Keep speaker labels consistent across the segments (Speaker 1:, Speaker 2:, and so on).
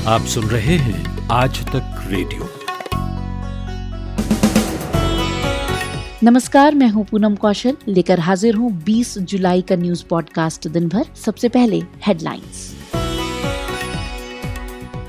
Speaker 1: आप सुन रहे हैं आज तक रेडियो।
Speaker 2: नमस्कार, मैं हूं पूनम कौशल, लेकर हाजिर हूं 20 जुलाई का न्यूज पॉडकास्ट दिन भर। सबसे पहले हेडलाइंस।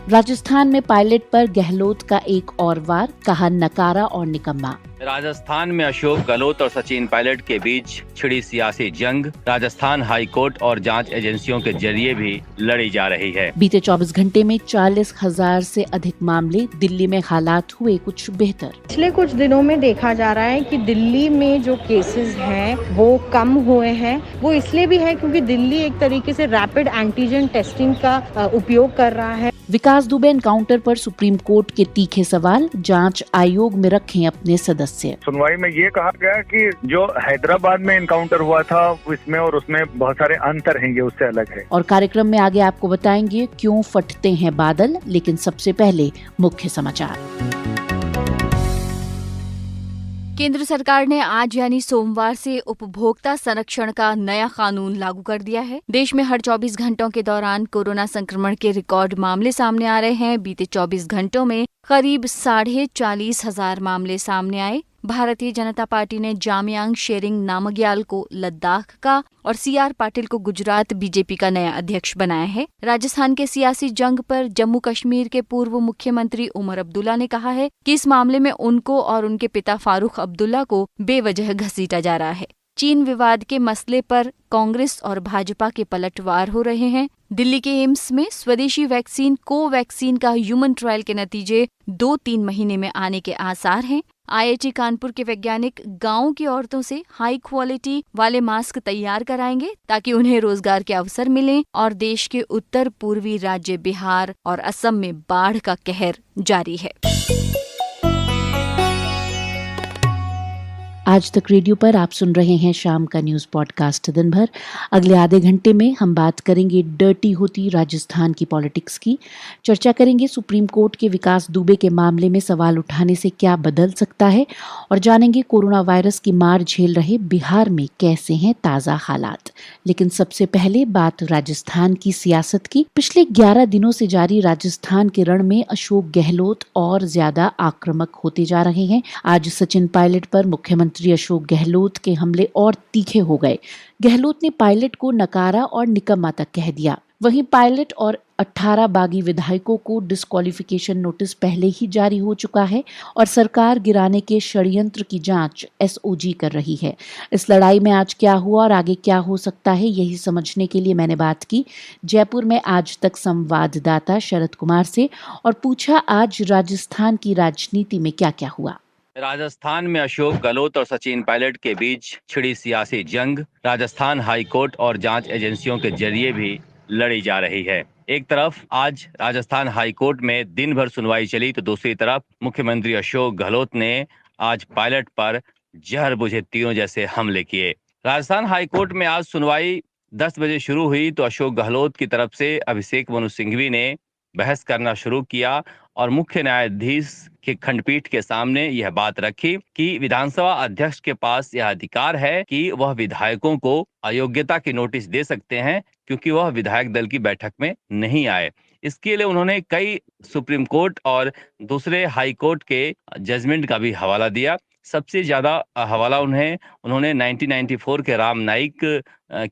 Speaker 2: राजस्थान में पायलट पर गहलोत का एक और वार, कहा नकारा और निकम्मा।
Speaker 3: राजस्थान में अशोक गहलोत और सचिन पायलट के बीच छिड़ी सियासी जंग राजस्थान हाई कोर्ट और जांच एजेंसियों के जरिए भी लड़ी जा रही है।
Speaker 2: बीते 24 घंटे में 40,000 से अधिक मामले। दिल्ली में हालात हुए कुछ बेहतर।
Speaker 4: पिछले कुछ दिनों में देखा जा रहा है कि दिल्ली में जो केसेस हैं वो कम हुए हैं। वो इसलिए भी है क्योंकि दिल्ली एक तरीके से रैपिड एंटीजन टेस्टिंग का उपयोग कर रहा है।
Speaker 2: विकास दुबे एनकाउंटर पर सुप्रीम कोर्ट के तीखे सवाल, जांच आयोग में रखें अपने सदस्य।
Speaker 5: सुनवाई में ये कहा गया कि जो हैदराबाद में एनकाउंटर हुआ था इसमें और उसमें बहुत सारे अंतर हैं, ये उससे अलग है।
Speaker 2: और कार्यक्रम में आगे आपको बताएंगे क्यों फटते हैं बादल, लेकिन सबसे पहले मुख्य समाचार।
Speaker 6: केंद्र सरकार ने आज यानी सोमवार से उपभोक्ता संरक्षण का नया कानून लागू कर दिया है। देश में हर 24 घंटों के दौरान कोरोना संक्रमण के रिकॉर्ड मामले सामने आ रहे हैं। बीते 24 घंटों में करीब 40,500 मामले सामने आए। भारतीय जनता पार्टी ने जामयांग शेरिंग नामग्याल को लद्दाख का और सीआर पाटिल को गुजरात बीजेपी का नया अध्यक्ष बनाया है। राजस्थान के सियासी जंग पर जम्मू कश्मीर के पूर्व मुख्यमंत्री उमर अब्दुल्ला ने कहा है कि इस मामले में उनको और उनके पिता फारूक अब्दुल्ला को बेवजह घसीटा जा रहा है। चीन विवाद के मसले पर कांग्रेस और भाजपा के पलटवार हो रहे हैं। दिल्ली के एम्स में स्वदेशी वैक्सीन कोवैक्सीन का ह्यूमन ट्रायल के नतीजे 2-3 महीने में आने के आसार हैं। आईआईटी कानपुर के वैज्ञानिक गांव की औरतों से हाई क्वालिटी वाले मास्क तैयार कराएंगे ताकि उन्हें रोजगार के अवसर मिलें। और देश के उत्तर पूर्वी राज्य बिहार और असम में बाढ़ का कहर जारी है।
Speaker 2: आज तक रेडियो पर आप सुन रहे हैं शाम का न्यूज पॉडकास्ट दिन भर। अगले आधे घंटे में हम बात करेंगे डर्टी होती राजस्थान की पॉलिटिक्स की। चर्चा करेंगे सुप्रीम कोर्ट के विकास दुबे के मामले में सवाल उठाने से क्या बदल सकता है, और जानेंगे कोरोना वायरस की मार झेल रहे बिहार में कैसे हैं ताजा हालात। लेकिन सबसे पहले बात राजस्थान की सियासत की। पिछले 11 दिनों से जारी राजस्थान के रण में अशोक गहलोत और ज्यादा आक्रामक होते जा रहे हैं। आज सचिन पायलट पर मुख्यमंत्री अशोक गहलोत के हमले और तीखे हो गए। गहलोत ने पायलट को नकारा और निकम्मा तक कह दिया। वहीं पायलट और 18 बागी विधायकों को डिस्क्वालिफिकेशन नोटिस पहले ही जारी हो चुका है और सरकार गिराने के षड्यंत्र की जांच एसओजी कर रही है। इस लड़ाई में आज क्या हुआ और आगे क्या हो सकता है, यही समझने के लिए मैंने बात की जयपुर में आज तक संवाददाता शरद कुमार से और पूछा आज राजस्थान की राजनीति में क्या क्या हुआ।
Speaker 3: राजस्थान में अशोक गहलोत और सचिन पायलट के बीच छिड़ी सियासी जंग राजस्थान हाई कोर्ट और जांच एजेंसियों के जरिए भी लड़ी जा रही है। एक तरफ आज राजस्थान हाई कोर्ट में दिन भर सुनवाई चली तो दूसरी तरफ मुख्यमंत्री अशोक गहलोत ने आज पायलट पर जहर बुझे तीरों जैसे हमले किए। राजस्थान हाई कोर्ट में आज सुनवाई 10 बजे शुरू हुई तो अशोक गहलोत की तरफ से अभिषेक मनु सिंघवी ने बहस करना शुरू किया और मुख्य न्यायाधीश की खंडपीठ के सामने यह बात रखी कि विधानसभा अध्यक्ष के पास यह अधिकार है कि वह विधायकों को अयोग्यता की नोटिस दे सकते हैं क्योंकि वह विधायक दल की बैठक में नहीं आए। इसके लिए उन्होंने कई सुप्रीम कोर्ट और दूसरे हाई कोर्ट के जजमेंट का भी हवाला दिया। सबसे ज्यादा हवाला उन्होंने 1994 के राम नाईक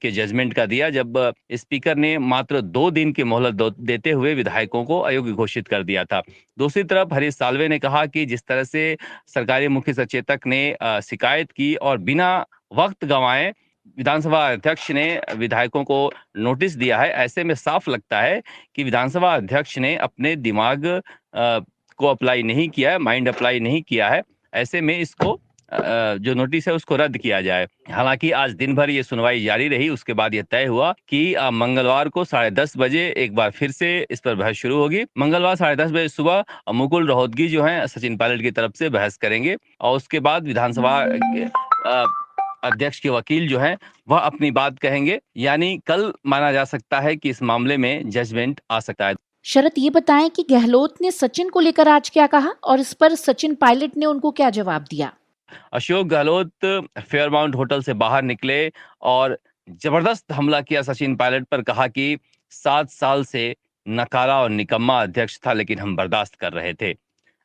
Speaker 3: के जजमेंट का दिया, जब स्पीकर ने मात्र 2 दिन की मोहलत देते हुए विधायकों को अयोग्य घोषित कर दिया था। दूसरी तरफ हरीश साल्वे ने कहा कि जिस तरह से सरकारी मुख्य सचेतक ने शिकायत की और बिना वक्त गंवाए विधानसभा अध्यक्ष ने विधायकों को नोटिस दिया है, ऐसे में साफ लगता है कि विधानसभा अध्यक्ष ने अपने दिमाग को अप्लाई नहीं किया है, माइंड अप्लाई नहीं किया है। ऐसे में इसको जो नोटिस है उसको रद्द किया जाए। हालांकि आज दिन भर ये सुनवाई जारी रही। उसके बाद यह तय हुआ कि मंगलवार को 10:30 बजे एक बार फिर से इस पर बहस शुरू होगी। मंगलवार 10:30 बजे सुबह मुकुल रोहतगी जो है सचिन पायलट की तरफ से बहस करेंगे और उसके बाद विधानसभा अध्यक्ष के वकील जो हैं वह अपनी बात कहेंगे। यानी कल माना जा सकता है कि इस मामले में जजमेंट आ सकता है।
Speaker 2: शरद, ये बताएं कि गहलोत ने सचिन को लेकर आज क्या कहा और इस पर सचिन पायलट ने उनको क्या जवाब दिया।
Speaker 3: अशोक गहलोत फेयरमाउंट होटल से बाहर निकले और जबरदस्त हमला किया सचिन पायलट पर। कहा कि 7 साल से नकारा और निकम्मा अध्यक्ष था, लेकिन हम बर्दाश्त कर रहे थे।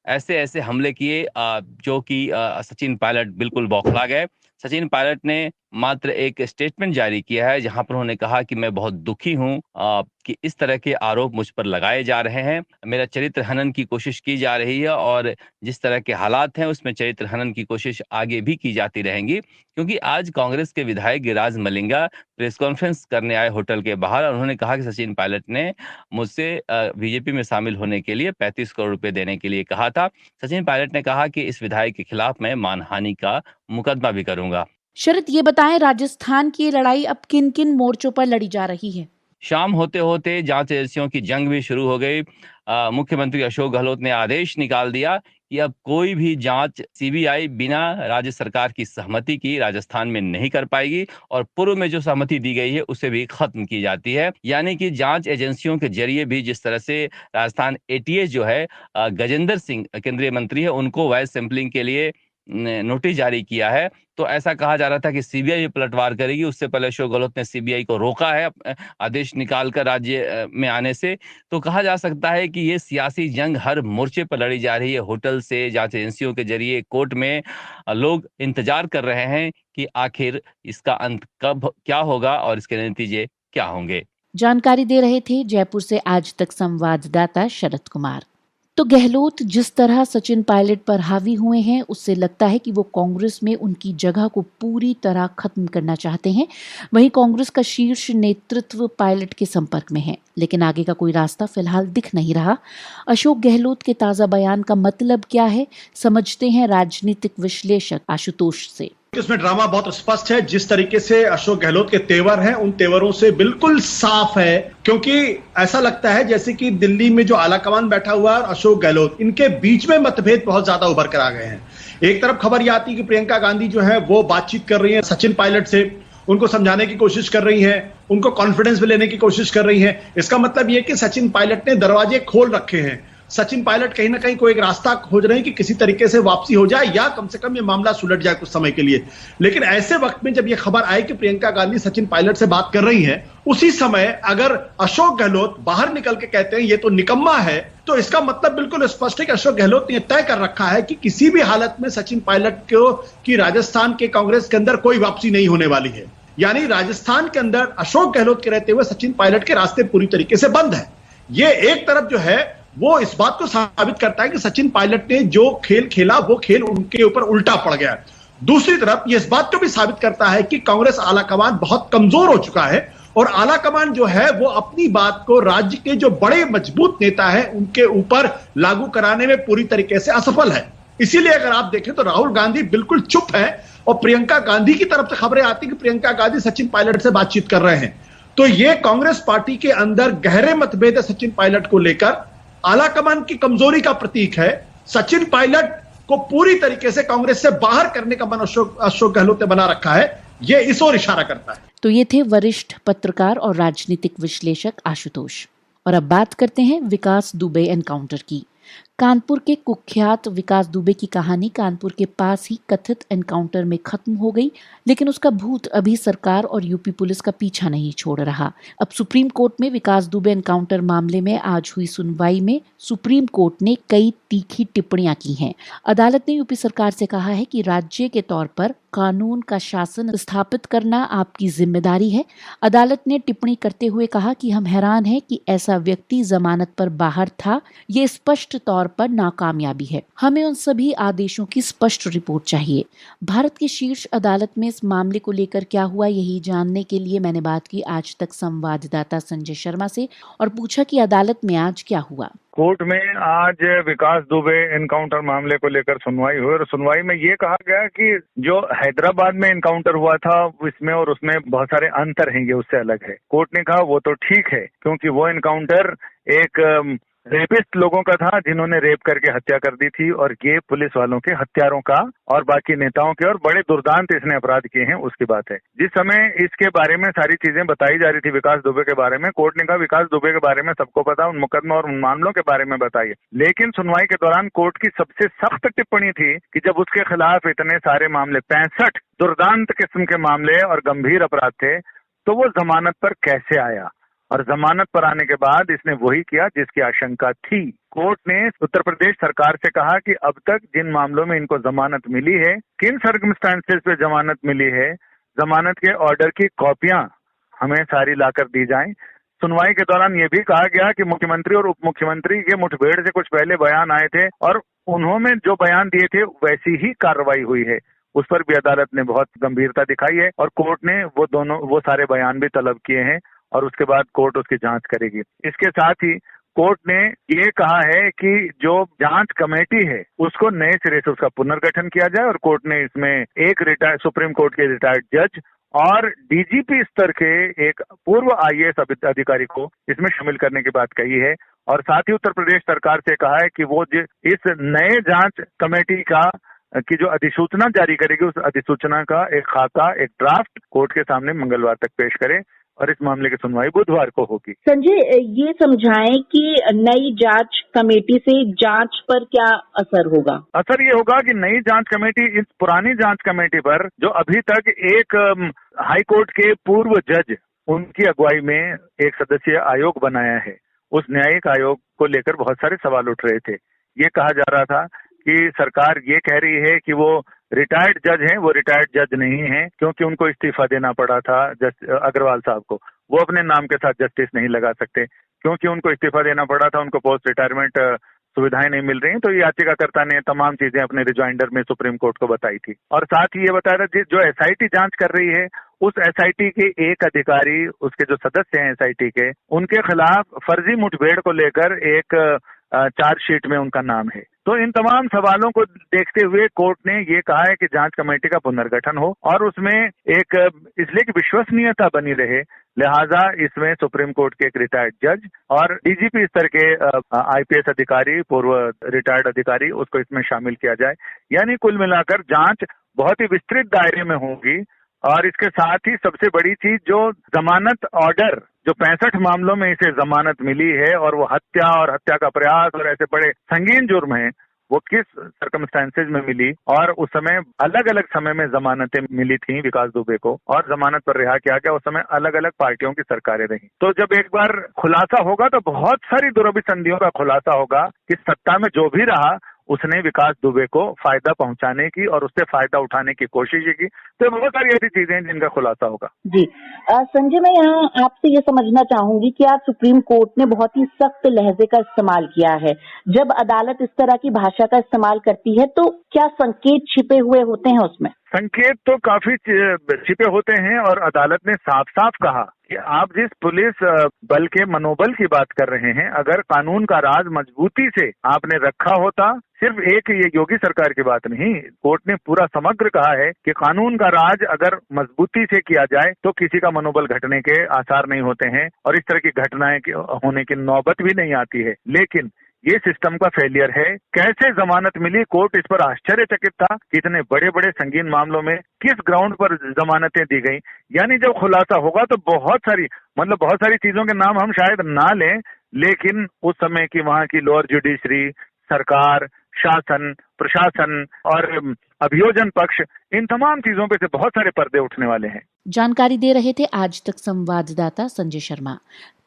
Speaker 3: ऐसे ऐसे हमले किए जो कि सचिन पायलट बिल्कुल बौखला गए। सचिन पायलट ने मात्र एक स्टेटमेंट जारी किया है जहां पर उन्होंने कहा कि मैं बहुत दुखी हूं कि इस तरह के आरोप मुझ पर लगाए जा रहे हैं। मेरा चरित्र हनन की कोशिश की जा रही है और जिस तरह के हालात हैं उसमें चरित्र हनन की कोशिश आगे भी की जाती रहेंगी, क्योंकि आज कांग्रेस के विधायक गिरिराज मलिंगा प्रेस कॉन्फ्रेंस करने आए होटल के बाहर और उन्होंने कहा कि सचिन पायलट ने मुझसे बीजेपी में शामिल होने के लिए 35 करोड़ रुपए देने के लिए कहा था। सचिन पायलट ने कहा कि इस विधायक के खिलाफ मैं मानहानि का मुकदमा भी करूंगा।
Speaker 2: शरद, ये बताएं, राजस्थान की लड़ाई अब किन किन मोर्चों पर लड़ी जा रही है?
Speaker 3: शाम होते होते जांच एजेंसियों की जंग भी शुरू हो गई। मुख्यमंत्री अशोक गहलोत ने आदेश निकाल दिया कि अब कोई भी जांच सीबीआई बिना राज्य सरकार की सहमति की राजस्थान में नहीं कर पाएगी और पूर्व में जो सहमति दी गई है उसे भी खत्म की जाती है। यानी कि जांच एजेंसियों के जरिए भी जिस तरह से राजस्थान एटीएस जो है गजेंद्र सिंह केंद्रीय मंत्री है उनको वॉइस सैंपलिंग के लिए नोटिस जारी किया है, तो ऐसा कहा जा रहा था कि सीबीआई पलटवार करेगी। उससे पहले अशोक गहलोत ने सीबीआई को रोका है आदेश निकालकर राज्य में आने से। तो कहा जा सकता है कि ये सियासी जंग हर मोर्चे पर लड़ी जा रही है। होटल से जांच एजेंसियों के जरिए कोर्ट में लोग इंतजार कर रहे हैं कि आखिर इसका अंत कब क्या होगा और इसके नतीजे क्या होंगे।
Speaker 2: जानकारी दे रहे थे जयपुर से आज तक संवाददाता शरद कुमार। तो गहलोत जिस तरह सचिन पायलट पर हावी हुए हैं उससे लगता है कि वो कांग्रेस में उनकी जगह को पूरी तरह खत्म करना चाहते हैं। वहीं कांग्रेस का शीर्ष नेतृत्व पायलट के संपर्क में है, लेकिन आगे का कोई रास्ता फिलहाल दिख नहीं रहा। अशोक गहलोत के ताजा बयान का मतलब क्या है, समझते हैं राजनीतिक विश्लेषक आशुतोष से।
Speaker 7: इसमें ड्रामा बहुत स्पष्ट है। जिस तरीके से अशोक गहलोत के तेवर हैं उन तेवरों से बिल्कुल साफ है, क्योंकि ऐसा लगता है जैसे कि दिल्ली में जो आलाकमान बैठा हुआ है और अशोक गहलोत, इनके बीच में मतभेद बहुत ज्यादा उभर कर आ गए हैं। एक तरफ खबर यह आती है कि प्रियंका गांधी जो है वो बातचीत कर रही है सचिन पायलट से, उनको समझाने की कोशिश कर रही हैं, उनको कॉन्फिडेंस में लेने की कोशिश कर रही हैं। इसका मतलब यह कि सचिन पायलट ने दरवाजे खोल रखे हैं। सचिन पायलट कहीं ना कहीं कोई एक रास्ता खोज रहे हैं कि किसी तरीके से वापसी हो जाए या कम से कम ये मामला सुलझ जाए कुछ समय के लिए। लेकिन ऐसे वक्त में जब ये खबर आई कि प्रियंका गांधी सचिन पायलट से बात कर रही हैं, उसी समय अगर अशोक गहलोत बाहर निकल के कहते हैं ये तो निकम्मा है, तो इसका मतलब बिल्कुल स्पष्ट है कि अशोक गहलोत ने तय कर रखा है कि किसी भी हालत में सचिन पायलट को की राजस्थान के कांग्रेस के अंदर कोई वापसी नहीं होने वाली है। यानी राजस्थान के अंदर अशोक गहलोत के रहते हुए सचिन पायलट के रास्ते पूरी तरीके से बंद है। ये एक तरफ जो है वो इस बात को साबित करता है कि सचिन पायलट ने जो खेल खेला वो खेल उनके ऊपर उल्टा पड़ गया। दूसरी तरफ ये इस बात को भी साबित करता है कि कांग्रेस आलाकमान बहुत कमजोर हो चुका है और आलाकमान जो है वो अपनी बात को राज्य के जो बड़े मजबूत नेता हैं उनके ऊपर लागू कराने में पूरी तरीके से असफल है। इसीलिए अगर आप देखें तो राहुल गांधी बिल्कुल चुप है और प्रियंका गांधी की तरफ से खबरें आती कि प्रियंका गांधी सचिन पायलट से बातचीत कर रहे हैं। तो ये कांग्रेस पार्टी के अंदर गहरे मतभेद है सचिन पायलट को लेकर, आलाकमान की कमजोरी का प्रतीक है। सचिन पायलट को पूरी तरीके से कांग्रेस से बाहर करने का मन अशोक गहलोत ने बना रखा है। ये इस ओर इशारा करता है।
Speaker 2: तो ये थे वरिष्ठ पत्रकार और राजनीतिक विश्लेषक आशुतोष। और अब बात करते हैं विकास दुबे एनकाउंटर की। कानपुर के कुख्यात विकास दुबे की कहानी कानपुर के पास ही कथित एनकाउंटर में खत्म हो गई, लेकिन उसका भूत अभी सरकार और यूपी पुलिस का पीछा नहीं छोड़ रहा। अब सुप्रीम कोर्ट में विकास दुबे एनकाउंटर मामले में आज हुई सुनवाई में सुप्रीम कोर्ट ने कई तीखी टिप्पणियां की हैं। अदालत ने यूपी सरकार से कहा है कि राज्य के तौर पर कानून का शासन स्थापित करना आपकी जिम्मेदारी है। अदालत ने टिप्पणी करते हुए कहा कि हम हैरान हैं कि ऐसा व्यक्ति जमानत पर बाहर था। ये स्पष्ट तौर पर नाकामयाबी है। हमें उन सभी आदेशों की स्पष्ट रिपोर्ट चाहिए। भारत की शीर्ष अदालत में इस मामले को लेकर क्या हुआ, यही जानने के लिए मैंने बात की आज तक संवाददाता संजय शर्मा से और पूछा कि अदालत में आज क्या हुआ।
Speaker 5: कोर्ट में आज विकास दुबे एनकाउंटर मामले को लेकर सुनवाई हुई और सुनवाई में ये कहा गया कि जो हैदराबाद में एनकाउंटर हुआ था इसमें और उसमें बहुत सारे अंतर हैं, ये उससे अलग है। कोर्ट ने कहा वो तो ठीक है क्योंकि वो एनकाउंटर एक रेपिस्ट लोगों का था जिन्होंने रेप करके हत्या कर दी थी और ये पुलिस वालों के हत्यारों का और बाकी नेताओं के और बड़े दुर्दांत इसने अपराध किए हैं उसकी बात है। जिस समय इसके बारे में सारी चीजें बताई जा रही थी विकास दुबे के बारे में, कोर्ट ने कहा विकास दुबे के बारे में सबको पता, उन मुकदमा और उन मामलों के बारे में बताइए। लेकिन सुनवाई के दौरान कोर्ट की सबसे सख्त टिप्पणी थी कि जब उसके खिलाफ इतने सारे मामले 65 दुर्दांत किस्म के मामले और गंभीर अपराध थे तो वो जमानत पर कैसे आया। और जमानत पर आने के बाद इसने वही किया जिसकी आशंका थी। कोर्ट ने उत्तर प्रदेश सरकार से कहा कि अब तक जिन मामलों में इनको जमानत मिली है, किन सर्कमस्टांसेस पे जमानत मिली है, जमानत के ऑर्डर की कॉपियां हमें सारी लाकर दी जाएं। सुनवाई के दौरान ये भी कहा गया कि मुख्यमंत्री और उप मुख्यमंत्री के मुठभेड़ से कुछ पहले बयान आए थे और उन्होंने जो बयान दिए थे वैसी ही कार्रवाई हुई है। उस पर भी अदालत ने बहुत गंभीरता दिखाई है और कोर्ट ने वो सारे बयान भी तलब किए हैं और उसके बाद कोर्ट उसकी जांच करेगी। इसके साथ ही कोर्ट ने ये कहा है कि जो जांच कमेटी है उसको नए सिरे से उसका पुनर्गठन किया जाए और कोर्ट ने इसमें एक सुप्रीम कोर्ट के रिटायर्ड जज और डीजीपी स्तर के एक पूर्व आईएएस अधिकारी को इसमें शामिल करने की बात कही है। और साथ ही उत्तर प्रदेश सरकार से कहा है कि वो इस नए जांच कमेटी की जो अधिसूचना जारी करेगी उस अधिसूचना का एक खाका, एक ड्राफ्ट कोर्ट के सामने मंगलवार तक पेश करे और इस मामले की सुनवाई बुधवार को होगी।
Speaker 8: संजय, ये समझाएं कि नई जांच कमेटी से जांच पर क्या असर होगा?
Speaker 5: असर ये होगा कि नई जांच कमेटी इस पुरानी जांच कमेटी पर जो अभी तक एक हाई कोर्ट के पूर्व जज उनकी अगुवाई में एक सदस्यीय आयोग बनाया है, उस न्यायिक आयोग को लेकर बहुत सारे सवाल उठ रहे थे। ये कहा जा रहा था कि सरकार ये कह रही है कि वो रिटायर्ड जज हैं, वो रिटायर्ड जज नहीं हैं क्योंकि उनको इस्तीफा देना पड़ा था अग्रवाल साहब को। वो अपने नाम के साथ जस्टिस नहीं लगा सकते क्योंकि उनको इस्तीफा देना पड़ा था, उनको पोस्ट रिटायरमेंट सुविधाएं नहीं मिल रही। तो ये याचिकाकर्ता ने तमाम चीजें अपने रिजॉइंडर में सुप्रीम कोर्ट को बताई थी और साथ ही ये बताया था जो एसआईटी जांच कर रही है उस एसआईटी के एक अधिकारी, उसके जो सदस्य हैं एसआईटी के, उनके खिलाफ फर्जी मुठभेड़ को लेकर एक चार्जशीट में उनका नाम है। तो इन तमाम सवालों को देखते हुए कोर्ट ने ये कहा है कि जांच कमेटी का पुनर्गठन हो और उसमें एक इसलिए कि विश्वसनीयता बनी रहे, लिहाजा इसमें सुप्रीम कोर्ट के एक रिटायर्ड जज और डीजीपी स्तर के आईपीएस अधिकारी, पूर्व रिटायर्ड अधिकारी, उसको इसमें शामिल किया जाए। यानी कुल मिलाकर जांच बहुत ही विस्तृत दायरे में होगी। और इसके साथ ही सबसे बड़ी चीज जो जमानत ऑर्डर, जो 65 मामलों में इसे जमानत मिली है और वो हत्या और हत्या का प्रयास और ऐसे बड़े संगीन जुर्म हैं, वो किस सर्कमस्टेंसेज में मिली और उस समय अलग अलग समय में जमानतें मिली थी विकास दुबे को और जमानत पर रिहा किया गया, उस समय अलग अलग पार्टियों की सरकारें रही। तो जब एक बार खुलासा होगा तो बहुत सारी दुरभिसंधियों का खुलासा होगा कि सत्ता में जो भी रहा उसने विकास दुबे को फायदा पहुंचाने की और उससे फायदा उठाने की कोशिश की। तो बहुत सारी ऐसी चीजें हैं जिनका खुलासा होगा।
Speaker 8: जी संजय, मैं यहाँ आपसे ये समझना चाहूंगी कि आज सुप्रीम कोर्ट ने बहुत ही सख्त लहजे का इस्तेमाल किया है। जब अदालत इस तरह की भाषा का इस्तेमाल करती है तो क्या संकेत छिपे हुए होते हैं उसमें?
Speaker 5: संकेत तो काफी छिपे होते हैं और अदालत ने साफ साफ कहा कि आप जिस पुलिस बल के मनोबल की बात कर रहे हैं, अगर कानून का राज मजबूती से आपने रखा होता, सिर्फ एक ये योगी सरकार की बात नहीं, कोर्ट ने पूरा समग्र कहा है कि कानून का राज अगर मजबूती से किया जाए तो किसी का मनोबल घटने के आसार नहीं होते हैं और इस तरह की घटनाएं होने की नौबत भी नहीं आती है। लेकिन ये सिस्टम का फेलियर है। कैसे जमानत मिली, कोर्ट इस पर आश्चर्यचकित था कि इतने बड़े बड़े संगीन मामलों में किस ग्राउंड पर जमानतें दी गई। यानी जब खुलासा होगा तो बहुत सारी चीजों के नाम हम शायद ना लें, लेकिन उस समय की वहां की लोअर जुडिशरी, सरकार, शासन, प्रशासन और अभियोजन पक्ष, इन तमाम चीजों पे से बहुत सारे पर्दे उठने वाले हैं।
Speaker 2: जानकारी दे रहे थे आज तक संवाददाता संजय शर्मा।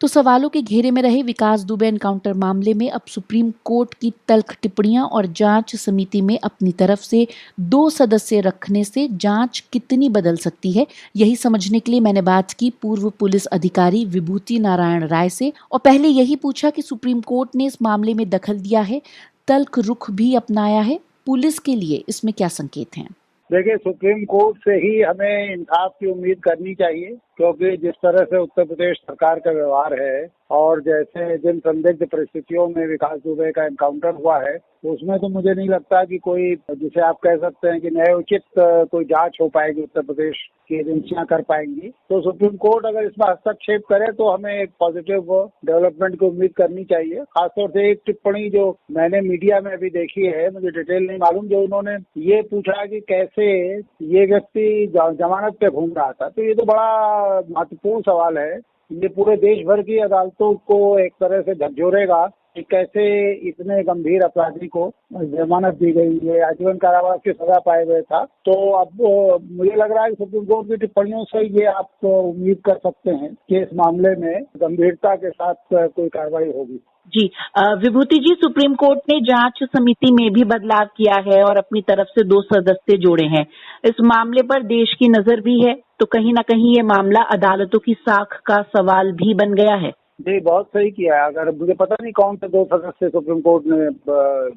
Speaker 2: तो सवालों के घेरे में रहे विकास दुबे एनकाउंटर मामले में अब सुप्रीम कोर्ट की तल्ख टिप्पणियां और जांच समिति में अपनी तरफ से 2 सदस्य रखने से जांच कितनी बदल सकती है, यही समझने के लिए मैंने बात की पूर्व पुलिस अधिकारी विभूति नारायण राय से और पहले यही पूछा कि सुप्रीम कोर्ट ने इस मामले में दखल दिया है, तल्ख रुख भी अपनाया है, पुलिस के लिए इसमें क्या संकेत हैं?
Speaker 9: देखिए, सुप्रीम कोर्ट से ही हमें इंसाफ की उम्मीद करनी चाहिए, क्योंकि जिस तरह से उत्तर प्रदेश सरकार का व्यवहार है और जैसे जिन संदिग्ध परिस्थितियों में विकास दुबे का एनकाउंटर हुआ है, उसमें तो मुझे नहीं लगता कि कोई, जिसे आप कह सकते हैं कि न्यायोचित कोई जांच हो पाएगी, उत्तर प्रदेश की एजेंसियां कर पाएंगी। तो सुप्रीम कोर्ट अगर इसमें हस्तक्षेप करे तो हमें एक पॉजिटिव डेवलपमेंट की उम्मीद करनी चाहिए। खासतौर से एक टिप्पणी जो मैंने मीडिया में अभी देखी है, मुझे डिटेल नहीं मालूम, जो उन्होंने ये पूछा कि कैसे ये व्यक्ति जमानत पे घूम रहा था। तो ये तो बड़ा महत्वपूर्ण सवाल है। ये पूरे देश भर की अदालतों को एक तरह से झकझोरेगा कि कैसे इतने गंभीर अपराधी को जमानत दी गई है, आजीवन कारावास की सजा पाए गए था। तो अब मुझे लग रहा है कि सुप्रीम कोर्ट की टिप्पणियों से ये आप उम्मीद कर सकते हैं कि इस मामले में गंभीरता के साथ कोई कार्रवाई होगी।
Speaker 8: जी विभूति जी, सुप्रीम कोर्ट ने जांच समिति में भी बदलाव किया है और अपनी तरफ से 2 सदस्य जोड़े हैं। इस मामले पर देश की नजर भी है, तो कहीं ना कहीं ये मामला अदालतों की साख का सवाल भी बन गया है।
Speaker 9: जी, बहुत सही किया है। अगर मुझे पता नहीं कौन से 2 सदस्य सुप्रीम कोर्ट ने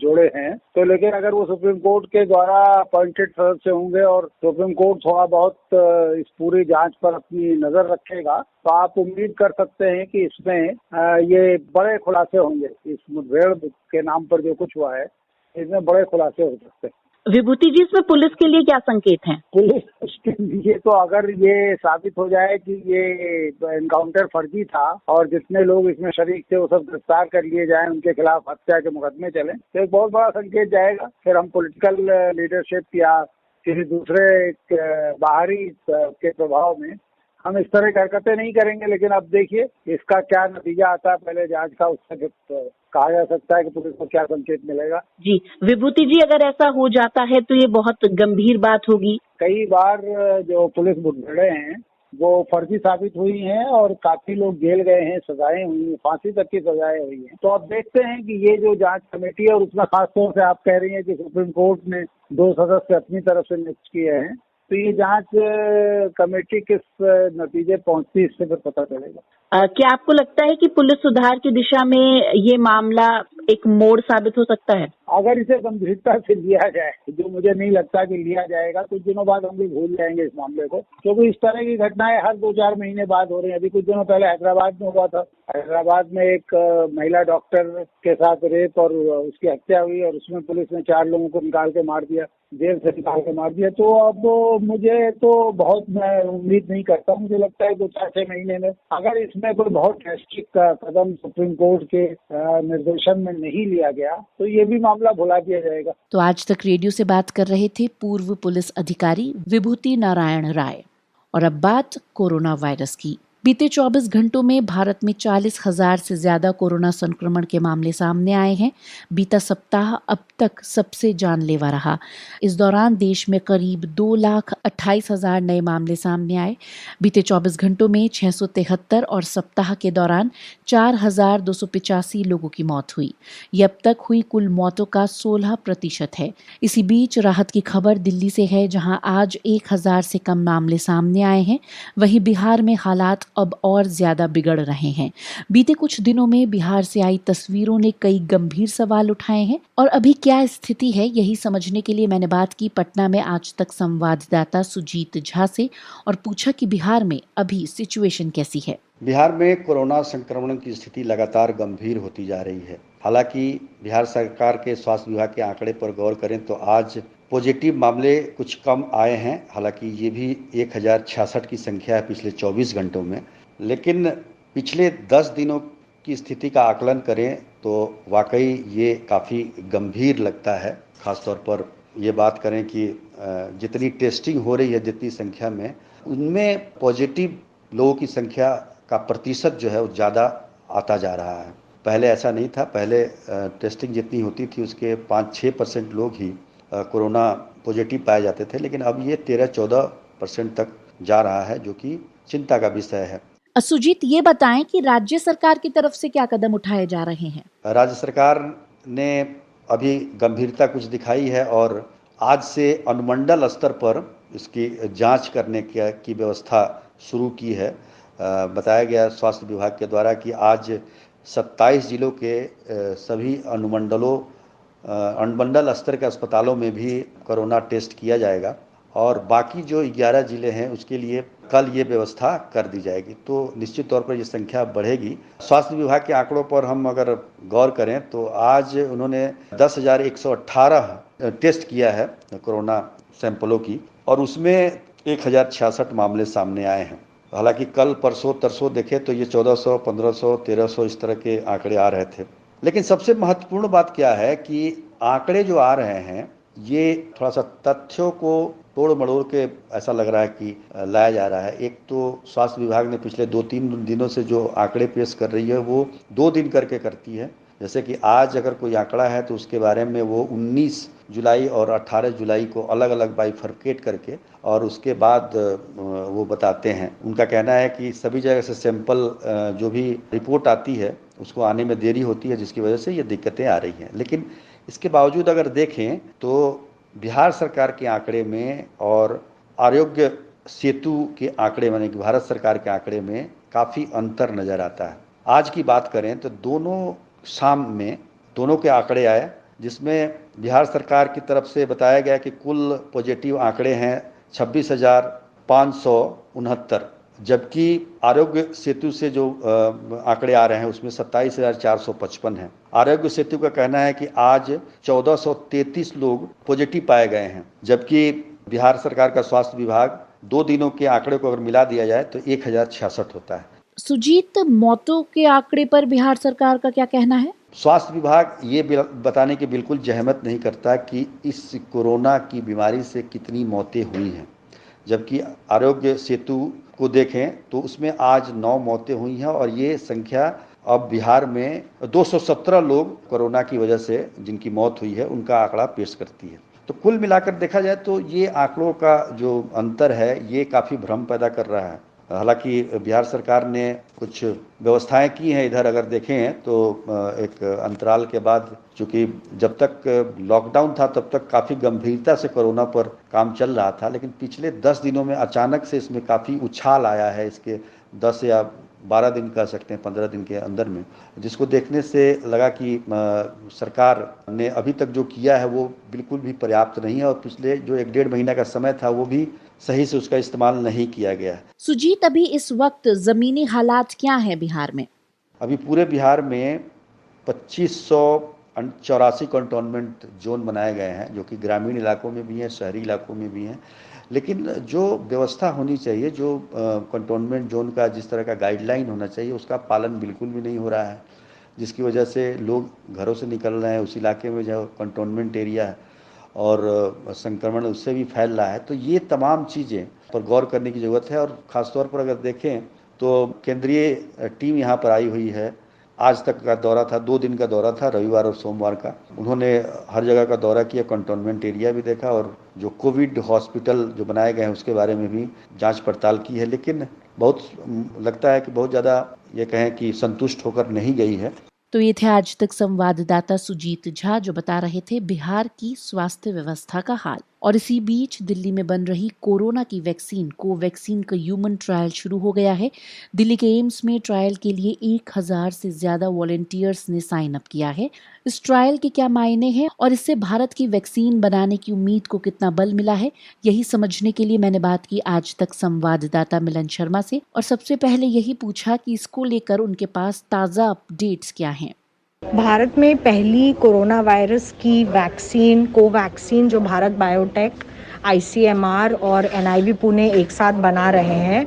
Speaker 9: जोड़े हैं, तो लेकिन अगर वो सुप्रीम कोर्ट के द्वारा अपॉइंटेड सदस्य होंगे और सुप्रीम कोर्ट थोड़ा बहुत इस पूरी जांच पर अपनी नजर रखेगा, तो आप उम्मीद कर सकते हैं कि इसमें ये बड़े खुलासे होंगे। इस मुठभेड़ के नाम पर जो कुछ हुआ है, इसमें बड़े खुलासे हो सकते हैं।
Speaker 8: विभूति जी, इसमें पुलिस के लिए क्या संकेत हैं?
Speaker 9: पुलिस के लिए तो अगर ये साबित हो जाए कि ये एनकाउंटर फर्जी था और जितने लोग इसमें शरीक थे वो सब गिरफ्तार कर लिए जाएं, उनके खिलाफ हत्या के मुकदमे चले, तो एक बहुत बड़ा संकेत जाएगा। फिर हम पॉलिटिकल लीडरशिप या किसी दूसरे बाहरी के प्रभाव में हम इस तरह की हरकतें नहीं करेंगे। लेकिन अब देखिए इसका क्या नतीजा आता है पहले जांच का, उससे कहा जा सकता है कि पुलिस को क्या संकेत मिलेगा।
Speaker 8: जी विभूति जी, अगर ऐसा हो जाता है तो ये बहुत गंभीर बात होगी।
Speaker 9: कई बार जो पुलिस मुठभेड़ें हैं वो फर्जी साबित हुई हैं और काफी लोग जेल गए हैं, सजाएं हुई हैं, फांसी तक की सजाएं हुई हैं। तो अब देखते हैं कि ये जो जांच कमेटी है, और उसमें खासतौर से आप कह रही हैं कि सुप्रीम कोर्ट ने 2 सदस्य अपनी तरफ से नियुक्त किए हैं, तो ये जांच कमेटी किस नतीजे पहुंचती है इससे फिर पता चलेगा।
Speaker 8: क्या आपको लगता है कि पुलिस सुधार की दिशा में ये मामला एक मोड़ साबित हो सकता है?
Speaker 9: अगर इसे गंभीरता से लिया जाए, जो मुझे नहीं लगता कि लिया जाएगा, कुछ दिनों बाद हम भी भूल जाएंगे इस मामले को, क्योंकि इस तरह की घटनाएं हर 2-4 महीने बाद हो रही हैं। अभी कुछ दिनों पहले हैदराबाद में हुआ था। हैदराबाद में एक महिला डॉक्टर के साथ रेप और उसकी हत्या हुई और उसमें पुलिस ने 4 लोगों को निकाल के मार दिया, जेल से निकाल के मार दिया। तो अब मुझे तो बहुत मैं उम्मीद नहीं करता। मुझे लगता है 2-4-6 महीने में अगर इसमें कोई बहुत ड्रास्टिक कदम सुप्रीम कोर्ट के निर्देशन में नहीं लिया गया, तो ये भी मामला भुला दिया जाएगा।
Speaker 2: तो आज तक रेडियो से बात कर रहे थे पूर्व पुलिस अधिकारी विभूति नारायण राय। और अब बात कोरोना वायरस की। बीते 24 घंटों में भारत में 40,000 से ज्यादा कोरोना संक्रमण के मामले सामने आए हैं। बीता सप्ताह अब तक सबसे जानलेवा रहा। इस दौरान देश में करीब 2,28,000 नए मामले सामने आए। बीते 24 घंटों में 673 और सप्ताह के दौरान 4,285 लोगों की मौत हुई। ये अब तक हुई कुल मौतों का 16% है। इसी बीच राहत की खबर दिल्ली से है, जहां आज 1,000 से कम मामले सामने आए हैं। वहीं बिहार में हालात अब और ज्यादा बिगड़ रहे हैं। बीते कुछ दिनों में बिहार से आई तस्वीरों ने कई गंभीर सवाल उठाए हैं और अभी क्या स्थिति है, यही समझने के लिए मैंने बात की पटना में आज तक संवाददाता सुजीत झा से और पूछा कि बिहार में अभी सिचुएशन कैसी है।
Speaker 10: बिहार में कोरोना संक्रमण की स्थिति लगातार गंभीर होती जा रही है। हालांकि बिहार सरकार के स्वास्थ्य विभाग के आंकड़े पर गौर करें तो आज पॉजिटिव मामले कुछ कम आए हैं। हालांकि ये भी 1,066 की संख्या है पिछले 24 घंटों में। लेकिन पिछले 10 दिनों की स्थिति का आकलन करें तो वाकई ये काफ़ी गंभीर लगता है। खासतौर पर ये बात करें कि जितनी टेस्टिंग हो रही है जितनी संख्या में, उनमें पॉजिटिव लोगों की संख्या का प्रतिशत जो है वो ज़्यादा आता जा रहा है। पहले ऐसा नहीं था। पहले टेस्टिंग जितनी होती थी उसके 5-6% लोग ही कोरोना पॉजिटिव पाए जाते थे, लेकिन अब ये 13-14% तक जा रहा है, जो कि चिंता का विषय है।
Speaker 2: सुजीत, ये बताएं कि राज्य सरकार की तरफ से क्या कदम उठाए जा रहे हैं?
Speaker 10: राज्य सरकार ने अभी गंभीरता कुछ दिखाई है और आज से अनुमंडल स्तर पर इसकी जांच करने की व्यवस्था शुरू की है। बताया गया स्वास्थ्य विभाग के द्वारा कि आज 27 जिलों के सभी अनुमंडल स्तर के अस्पतालों में भी कोरोना टेस्ट किया जाएगा और बाकी जो 11 जिले हैं उसके लिए कल ये व्यवस्था कर दी जाएगी। तो निश्चित तौर पर ये संख्या बढ़ेगी। स्वास्थ्य विभाग के आंकड़ों पर हम अगर गौर करें तो आज उन्होंने 10,118 टेस्ट किया है कोरोना सैंपलों की और उसमें 1,066 मामले सामने आए हैं। हालांकि कल परसों तरसों देखें तो ये 1,400, 1,500, 1,300 इस तरह के आंकड़े आ रहे थे। लेकिन सबसे महत्वपूर्ण बात क्या है कि आंकड़े जो आ रहे हैं ये थोड़ा सा तथ्यों को तोड़ मड़ोड़ के ऐसा लग रहा है कि लाया जा रहा है। एक तो स्वास्थ्य विभाग ने पिछले 2-3 दिनों से जो आंकड़े पेश कर रही है वो 2 दिन करके करती है, जैसे कि आज अगर कोई आंकड़ा है तो उसके बारे में वो 19 जुलाई और 18 जुलाई को अलग अलग बाइफरकेट करके और उसके बाद वो बताते हैं। उनका कहना है कि सभी जगह से सैंपल जो भी रिपोर्ट आती है उसको आने में देरी होती है, जिसकी वजह से ये दिक्कतें आ रही हैं। लेकिन इसके बावजूद अगर देखें तो बिहार सरकार के आंकड़े में और आरोग्य सेतु के आंकड़े माने कि भारत सरकार के आंकड़े में काफ़ी अंतर नज़र आता है। आज की बात करें तो दोनों शाम में दोनों के आंकड़े आए, जिसमें बिहार सरकार की तरफ से बताया गया कि कुल पॉजिटिव आंकड़े हैं 26,569, जबकि आरोग्य सेतु से जो आंकड़े आ रहे हैं उसमें 27,455 हैं। आरोग्य सेतु का कहना है कि आज 1433 लोग पॉजिटिव पाए गए हैं, जबकि बिहार सरकार का स्वास्थ्य विभाग 2 दिनों के आंकड़े को अगर मिला दिया जाए तो 1066 होता है।
Speaker 2: सुजीत, मौतों के आंकड़े पर बिहार सरकार का क्या कहना है?
Speaker 10: स्वास्थ्य विभाग ये बताने की बिल्कुल जहमत नहीं करता कि इस कोरोना की बीमारी से कितनी मौतें हुई हैं, जबकि आरोग्य सेतु को देखें तो उसमें आज 9 मौतें हुई हैं और ये संख्या अब बिहार में 217 लोग कोरोना की वजह से जिनकी मौत हुई है उनका आंकड़ा पेश करती है। तो कुल मिलाकर देखा जाए तो ये आंकड़ों का जो अंतर है ये काफ़ी भ्रम पैदा कर रहा है। हालांकि बिहार सरकार ने कुछ व्यवस्थाएं की हैं इधर अगर देखें तो एक अंतराल के बाद, चूँकि जब तक लॉकडाउन था तब तक काफ़ी गंभीरता से कोरोना पर काम चल रहा था, लेकिन पिछले 10 दिनों में अचानक से इसमें काफ़ी उछाल आया है। इसके 10 या 12 दिन कह सकते हैं, 15 दिन के अंदर में, जिसको देखने से लगा कि सरकार ने अभी तक जो किया है वो बिल्कुल भी पर्याप्त नहीं है और पिछले जो 1-1.5 महीना का समय था वो भी सही से उसका इस्तेमाल नहीं किया गया।
Speaker 2: सुजीत, अभी इस वक्त जमीनी हालात क्या है बिहार में?
Speaker 10: अभी पूरे बिहार में 2584 कंटोनमेंट जोन बनाए गए हैं, जो कि ग्रामीण इलाकों में भी हैं, शहरी इलाकों में भी हैं। लेकिन जो व्यवस्था होनी चाहिए, जो कंटोनमेंट जोन का जिस तरह का गाइडलाइन होना चाहिए उसका पालन बिल्कुल भी नहीं हो रहा है, जिसकी वजह से लोग घरों से निकल रहे हैं उस इलाके में जो कंटोनमेंट एरिया है और संक्रमण उससे भी फैल रहा है। तो ये तमाम चीज़ें पर गौर करने की ज़रूरत है और ख़ासतौर पर अगर देखें तो केंद्रीय टीम यहाँ पर आई हुई है। आज तक का दौरा था, 2 दिन का दौरा था, रविवार और सोमवार का। उन्होंने हर जगह का दौरा किया, कंटोनमेंट एरिया भी देखा और जो कोविड हॉस्पिटल जो बनाए गए हैं उसके बारे में भी जांच पड़ताल की है। लेकिन बहुत लगता है कि बहुत ज़्यादा ये कहें कि संतुष्ट होकर नहीं गई है।
Speaker 2: तो ये थे आज तक संवाददाता सुजीत झा जो बता रहे थे बिहार की स्वास्थ्य व्यवस्था का हाल। और इसी बीच दिल्ली में बन रही कोरोना की वैक्सीन कोवैक्सीन का ह्यूमन ट्रायल शुरू हो गया है। दिल्ली के एम्स में ट्रायल के लिए 1000 से ज्यादा वॉलंटियर्स ने साइन अप किया है। इस ट्रायल के क्या मायने हैं और इससे भारत की वैक्सीन बनाने की उम्मीद को कितना बल मिला है, यही समझने के लिए मैंने बात की आज तक संवाददाता मिलन शर्मा से और सबसे पहले यही पूछा कि इसको लेकर उनके पास ताज़ा अपडेट्स क्या हैं।
Speaker 4: भारत में पहली कोरोना वायरस की वैक्सीन कोवैक्सीन जो भारत बायोटेक, ICMR और NIV पुणे एक साथ बना रहे हैं,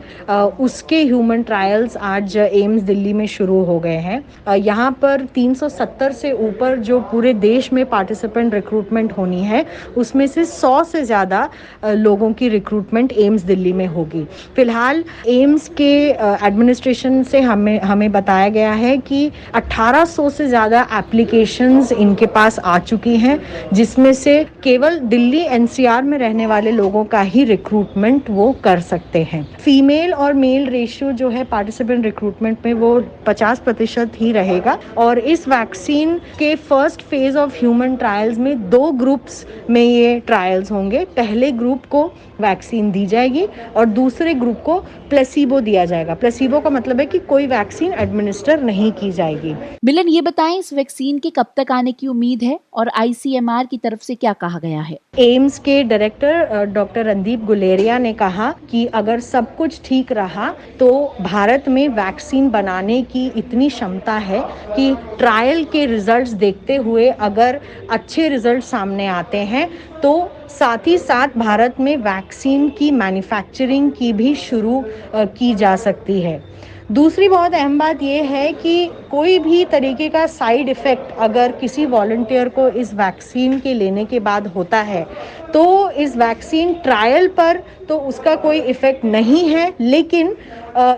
Speaker 4: उसके ह्यूमन ट्रायल्स आज एम्स दिल्ली में शुरू हो गए हैं। यहाँ पर 370 से ऊपर जो पूरे देश में पार्टिसिपेंट रिक्रूटमेंट होनी है उसमें से 100 से ज़्यादा लोगों की रिक्रूटमेंट एम्स दिल्ली में होगी। फिलहाल एम्स के एडमिनिस्ट्रेशन से हमें बताया गया है कि 1800 से ज़्यादा एप्लीकेशंस इनके पास आ चुकी हैं, जिसमें से केवल दिल्ली NCR में रहने वाले लोगों का ही रिक्रूटमेंट वो कर सकते हैं। फीमेल और मेल रेशियो जो है पार्टिसिपेंट रिक्रूटमेंट में वो 50% ही रहेगा और इस वैक्सीन के first phase of human trials में 2 ग्रुप्स में ये ट्रायल्स होंगे। पहले ग्रुप को वैक्सीन दी जाएगी और दूसरे ग्रुप को प्लेसिबो दिया जाएगा। प्लेसिबो का मतलब है कि कोई वैक्सीन एडमिनिस्टर नहीं की जाएगी।
Speaker 2: मिलन, ये बताएं इस वैक्सीन के कब तक आने की उम्मीद है और ICMR की तरफ से क्या कहा गया है?
Speaker 4: एम्स के डायरेक्टर डॉक्टर रणदीप गुलेरिया ने कहा कि अगर सब कुछ ठीक रहा तो भारत में वैक्सीन बनाने की इतनी क्षमता है कि ट्रायल के रिजल्ट्स देखते हुए अगर अच्छे रिजल्ट सामने आते हैं तो साथ ही साथ भारत में वैक्सीन की मैन्युफैक्चरिंग की भी शुरू की जा सकती है। दूसरी बहुत अहम बात यह है कि कोई भी तरीके का साइड इफ़ेक्ट अगर किसी वॉलंटियर को इस वैक्सीन के लेने के बाद होता है तो इस वैक्सीन ट्रायल पर तो उसका कोई इफ़ेक्ट नहीं है, लेकिन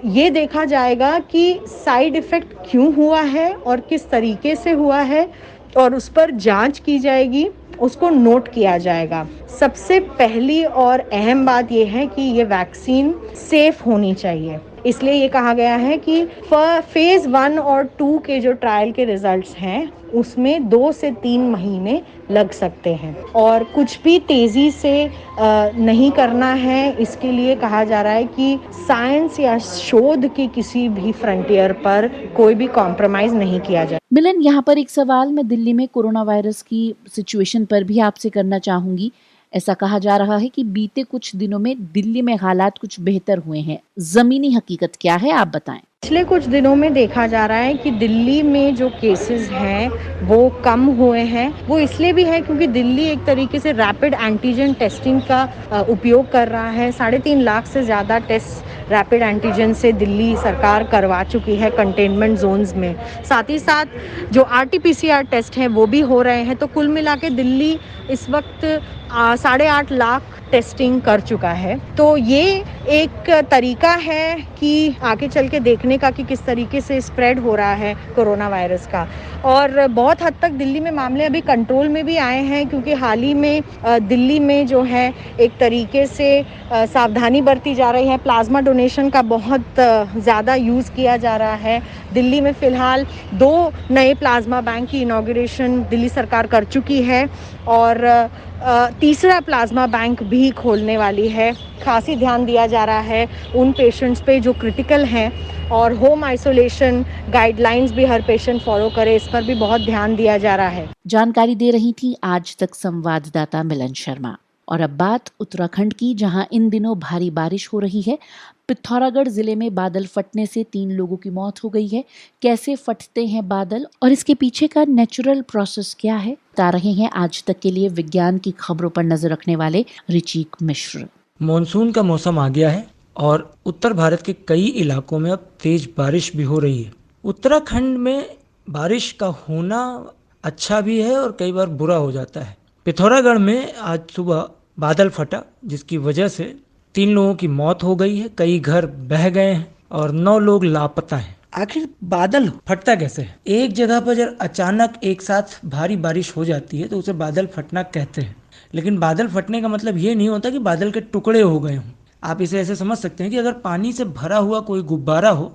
Speaker 4: ये देखा जाएगा कि साइड इफ़ेक्ट क्यों हुआ है और किस तरीके से हुआ है और उस पर जांच की जाएगी, उसको नोट किया जाएगा। सबसे पहली और अहम बात यह है कि ये वैक्सीन सेफ होनी चाहिए, इसलिए ये कहा गया है कि फेज 1 और 2 के जो ट्रायल के रिजल्ट्स हैं उसमें 2 से 3 महीने लग सकते हैं और कुछ भी तेज़ी से नहीं करना है। इसके लिए कहा जा रहा है कि साइंस या शोध के किसी भी फ्रंटियर पर कोई भी कॉम्प्रोमाइज़ नहीं किया जाए।
Speaker 2: मिलन, यहाँ पर एक सवाल मैं दिल्ली में कोरोना वायरस की सिचुएशन पर भी आपसे करना चाहूंगी। ऐसा कहा जा रहा है कि बीते कुछ दिनों में दिल्ली में हालात कुछ बेहतर हुए हैं, जमीनी हकीकत क्या है, आप बताएं।
Speaker 4: पिछले कुछ दिनों में देखा जा रहा है कि दिल्ली में जो केसेस हैं वो कम हुए हैं। वो इसलिए भी है क्योंकि दिल्ली एक तरीके से रैपिड एंटीजन टेस्टिंग का उपयोग कर रहा है। 3.5 लाख से ज़्यादा टेस्ट रैपिड एंटीजन से दिल्ली सरकार करवा चुकी है कंटेनमेंट जोन्स में। साथ ही साथ जो RT-PCR टेस्ट हैं वो भी हो रहे हैं। तो कुल मिला के दिल्ली इस वक्त 8.5 लाख टेस्टिंग कर चुका है। तो ये एक तरीका है कि आगे चल के देखने का कि किस तरीके से स्प्रेड हो रहा है कोरोना वायरस का। और बहुत हद तक दिल्ली में मामले अभी कंट्रोल में भी आए हैं, क्योंकि हाल ही में दिल्ली में जो है एक तरीके से सावधानी बरती जा रही है। प्लाज्मा डोनेशन का बहुत ज़्यादा यूज़ किया जा रहा है। दिल्ली में फ़िलहाल 2 नए प्लाज्मा बैंक की इनॉग्रेशन दिल्ली सरकार कर चुकी है और तीसरा प्लाज्मा बैंक भी खोलने वाली है। खासी ध्यान दिया जा रहा है उन पेशेंट्स पे जो क्रिटिकल हैं और होम आइसोलेशन गाइडलाइंस भी हर पेशेंट फॉलो करे, इस पर भी बहुत ध्यान दिया जा रहा है।
Speaker 2: जानकारी दे रही थी आज तक संवाददाता मिलन शर्मा। और अब बात उत्तराखंड की, जहां इन दिनों भारी बारिश हो रही है। पिथौरागढ़ जिले में बादल फटने से 3 लोगों की मौत हो गई है। कैसे फटते हैं बादल और इसके पीछे का नेचुरल प्रोसेस क्या है, बता रहे हैं आज तक के लिए विज्ञान की खबरों पर नजर रखने वाले ऋचिक मिश्र।
Speaker 11: मॉनसून का मौसम आ गया है और उत्तर भारत के कई इलाकों में अब तेज बारिश भी हो रही है। उत्तराखंड में बारिश का होना अच्छा भी है और कई बार बुरा हो जाता है। पिथौरागढ़ में आज सुबह बादल फटा, जिसकी वजह से 3 लोगों की मौत हो गई है, कई घर बह गए हैं और 9 लोग लापता हैं। आखिर बादल फटता कैसे है? एक जगह पर जब अचानक एक साथ भारी बारिश हो जाती है तो उसे बादल फटना कहते हैं। लेकिन बादल फटने का मतलब ये नहीं होता कि बादल के टुकड़े हो गए हों। आप इसे ऐसे समझ सकते हैं कि अगर पानी से भरा हुआ कोई गुब्बारा हो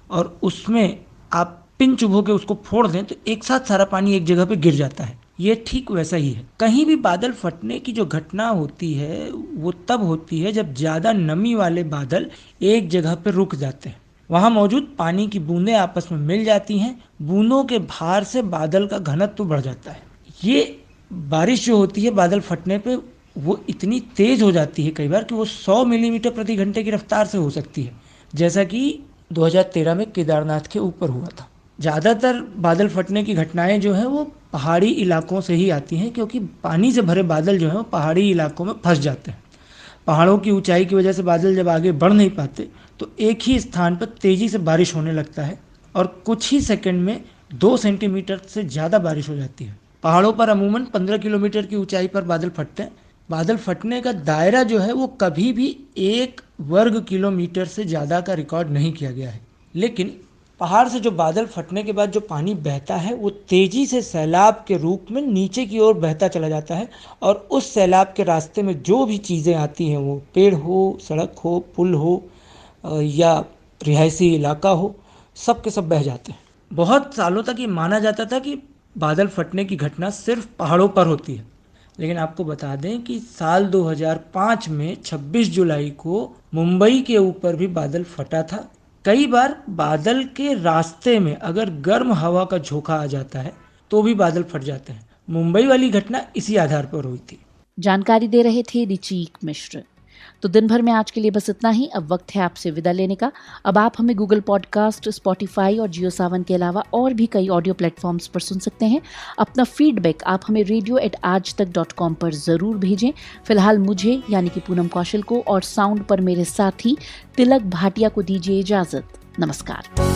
Speaker 11: और उसमें आप पिन चुभो के उसको फोड़ दें तो एक साथ सारा पानी एक जगह पे गिर जाता है। ये ठीक वैसा ही है। कहीं भी बादल फटने की जो घटना होती है वो तब होती है जब ज़्यादा नमी वाले बादल एक जगह पर रुक जाते हैं। वहाँ मौजूद पानी की बूंदें आपस में मिल जाती हैं। बूंदों के भार से बादल का घनत्व बढ़ जाता है। ये बारिश जो होती है बादल फटने पे वो इतनी तेज हो जाती है कई बार कि वो 100 मिलीमीटर प्रति घंटे की रफ्तार से हो सकती है, जैसा कि 2013 में केदारनाथ के ऊपर हुआ था। ज़्यादातर बादल फटने की घटनाएं जो हैं वो पहाड़ी इलाकों से ही आती हैं, क्योंकि पानी से भरे बादल जो हैं वो पहाड़ी इलाकों में फंस जाते हैं। पहाड़ों की ऊंचाई की वजह से बादल जब आगे बढ़ नहीं पाते तो एक ही स्थान पर तेज़ी से बारिश होने लगता है और कुछ ही सेकंड में 2 सेंटीमीटर से ज़्यादा बारिश हो जाती है। पहाड़ों पर अमूमन 15 किलोमीटर की ऊंचाई पर बादल फटते हैं। बादल फटने का दायरा जो है वो कभी भी 1 वर्ग किलोमीटर से ज़्यादा का रिकॉर्ड नहीं किया गया है। लेकिन पहाड़ से जो बादल फटने के बाद जो पानी बहता है वो तेज़ी से सैलाब के रूप में नीचे की ओर बहता चला जाता है और उस सैलाब के रास्ते में जो भी चीज़ें आती हैं, वो पेड़ हो, सड़क हो, पुल हो या रिहायशी इलाका हो, सब के सब बह जाते हैं। बहुत सालों तक ये माना जाता था कि बादल फटने की घटना सिर्फ पहाड़ों पर होती है, लेकिन आपको बता दें कि साल 2005 में 26 जुलाई को मुंबई के ऊपर भी बादल फटा था। कई बार बादल के रास्ते में अगर गर्म हवा का झोंका आ जाता है तो भी बादल फट जाते हैं। मुंबई वाली घटना इसी आधार पर हुई थी।
Speaker 2: जानकारी दे रहे थे ऋचिक मिश्र। तो दिन भर में आज के लिए बस इतना ही। अब वक्त है आपसे विदा लेने का। अब आप हमें गूगल पॉडकास्ट, स्पॉटिफाई और जियो सावन के अलावा और भी कई ऑडियो प्लेटफॉर्म्स पर सुन सकते हैं। अपना फीडबैक आप हमें radio@aajtak.com पर ज़रूर भेजें। फिलहाल मुझे यानी कि पूनम कौशल को और साउंड पर मेरे साथी तिलक भाटिया को दीजिए इजाज़त। नमस्कार।